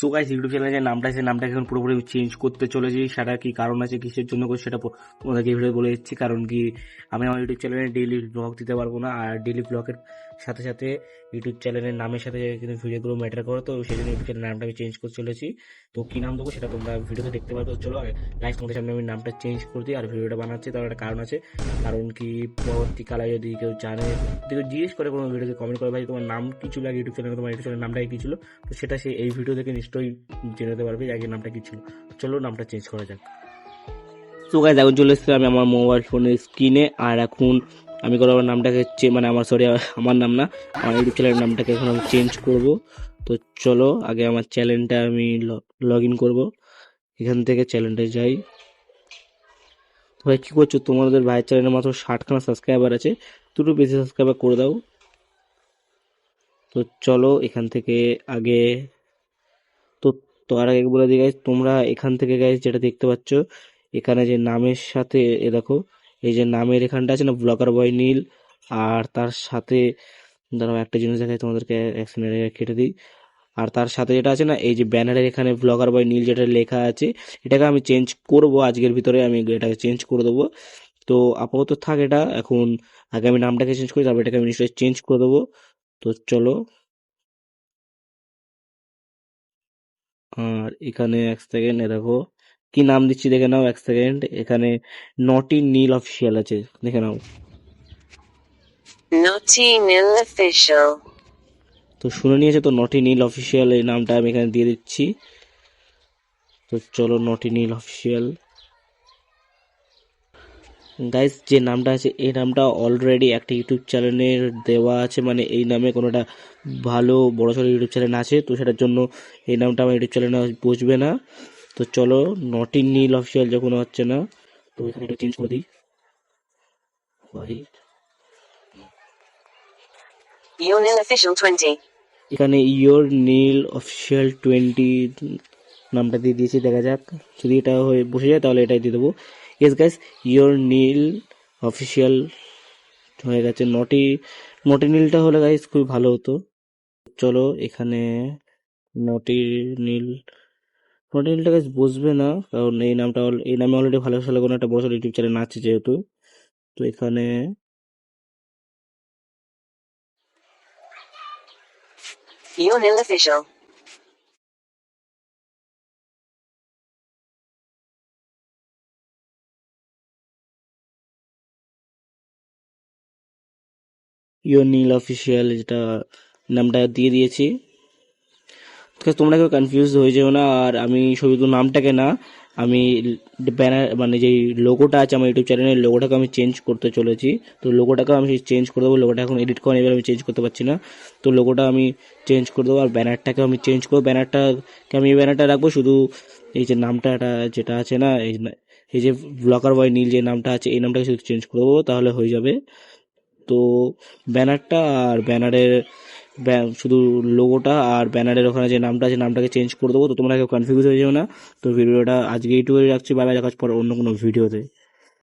So guys YouTube চ্যানেলের যে নামটা আছে নামটা এখন পুরোপুরি চেঞ্জ করতে চলেছি। সেটা কি কারণ আছে, কিসের জন্য করছি সেটা তোমাদেরকে এই ভিডিও বলে দিচ্ছি। কারণ কি আমি আমার ইউটিউব চ্যানেলে ডেইলি ব্লগ দিতে পারবো না, আর ডেইলি ব্লগের সাথে সাথে ইউটিউব চ্যানেলের নামের সাথে কিন্তু ভিডিওগুলো ম্যাটার করে, তো সেই জন্য ইউটিউব চ্যানেলের নামটা আমি চেঞ্জ করতে চলেছি। তো কী নাম দেবো সেটা তোমরা ভিডিওতে দেখতে পাবে। তো চলো গাইস তোমাদের সামনে আমি নামটা চেঞ্জ করে দিই আর ভিডিওটা বানাচ্ছি। তার একটা কারণ আছে, কারণ কি পরবর্তীকালে যদি কেউ জানে, কেউ জিজ্ঞেস করে কোনো ভিডিওতে কমেন্ট করে ভাই তোমার নাম কি ছিল আগে ইউটিউব চ্যানেলে, তোমার ইউটিউব চ্যানেলের নামটা কি ছিল, তো সেটা সে এই ভিডিও থেকে নিশ্চয়ই জেনে নিতে পারবে আগে নামটা কি ছিল। চলো নামটা চেঞ্জ করা যাক। সো গাইস এখন চলে এসেছি আমি আমার মোবাইল ফোনের স্ক্রিনে, আর এখন আমি করবো আমার নামটাকে মানে আমার নাম না, আমার ইউটিউব চ্যানেলের নামটাকে এখন আমি চেঞ্জ করব। তো চলো আগে আমার চ্যানেলটা আমি লগ ইন করবো, এখান থেকে চ্যানেলটা যাই। ভাই কী করছো? তোমাদের ভাইয়ের চ্যানেলে মাত্র 60খানা সাবস্ক্রাইবার আছে, দুটো বেশি সাবস্ক্রাইবার করে দাও। তো চলো এখান থেকে আগে তো তো আর আগে বলে দিই গাইজ, তোমরা এখান থেকে গাইজ যেটা দেখতে পাচ্ছ এখানে যে নামের সাথে দেখো এই যে নামের এখানটা আছে না ব্লগার বয় নীল, আর তার সাথে দাঁড়াও একটা জিনিস দেখাই তোমাদেরকে, এক সেকেন্ড কেটে দিই। আর তার সাথে যেটা আছে না এই যে ব্যানারের এখানে ব্লগার বয় নীল যেটা লেখা আছে, এটাকে আমি চেঞ্জ করব আজকের ভিতরে, আমি এটাকে চেঞ্জ করে দেবো। তো আপাতত থাক এটা এখন, আগে আমি নামটাকে চেঞ্জ করি তারপর এটাকে আমি নিশ্চয়ই চেঞ্জ করে দেবো। তো চলো, আর এখানে এক সেকেন্ড দেখো কি নাম দিচ্ছি দেখে নাও, এক সেকেন্ড, এখানে নটি নীল অফিসিয়াল আছে, দেখে নাও। Naughty Nil Official. তো শুনে নিয়েছে তো, নটি নীল অফিসিয়াল এই নামটা আমি এখানে দিয়ে দিচ্ছি। তো চলো নটি নীল অফিসিয়াল। গাইস যে নামটা আছে এই নামটা অলরেডি একটা ইউটিউব চ্যানেলের দেওয়া আছে, মানে এই নামে কোনোটা ভালো বড় সড়ো ইউটিউব চ্যানেল আছে, তো সেটার জন্য এই নামটা আমার ইউটিউব চ্যানেলে বসবে না। তো চলো নটি নীল অফিসিয়াল যখন হচ্ছে না, তো এখানে এটা চেঞ্জ করে দিই ভাই। Your Nil Official 20. এখানে ইয়োর নীল অফিসিয়াল 20 নামটা দিয়ে দিয়েছি, দেখা যাক যদি এটা হয়ে বসে যায় তাহলে এটাই দিয়ে দেবো। Yes guys, your Nil official হয়ে গেছে। নটি নটি নীলটা হলে গাইস খুবই ভালো হতো। চলো এখানে নটি নীল নটি নীলটা গাইস বসবে না, কারণ এই নামটা এই নামে অলরেডি ভালো ভালো কোনো একটা বড় ইউটিউব চ্যানেল আছে যেহেতু। তো এখানে Your Nil Official. Your Nil official যেটা নামটা দিয়ে দিয়েছি। তোমরা কেউ কনফিউজ হয়ে যেও না, আর আমি শুধু নামটাকে না, আমি ব্যানার মানে যেই লোগোটা আছে আমার ইউটিউব চ্যানেলের লোগোটাকে আমি চেঞ্জ করতে চলেছি। তো লোগোটাকে আমি চেঞ্জ করে দেবো, লোগোটা এখন এডিট করে এবার আমি চেঞ্জ করতে পারছি না, তো লোগোটা আমি চেঞ্জ করে দেবো। আর ব্যানারটাকে আমি চেঞ্জ করবো, ব্যানারটাকে আমি এই ব্যানারটা রাখবো, শুধু এই যে নামটা যেটা আছে না এই যে ব্লগার বয় নীল যে নামটা আছে এই নামটাকে শুধু চেঞ্জ করে দেবো তাহলে হয়ে যাবে। তো ব্যানারটা আর ব্যানারের শুধু লোগোটা আর ব্যানারের ওখানে যে নামটা আছে নামটাকে চেঞ্জ করে দেবো। তো তোমরা কেউ কনফিউজ হয়ে যাও না। তো ভিডিওটা আজকে এইটুকুই রাখছি, বাই বাই, দেখা হচ্ছে পরে অন্য কোনো ভিডিওতে।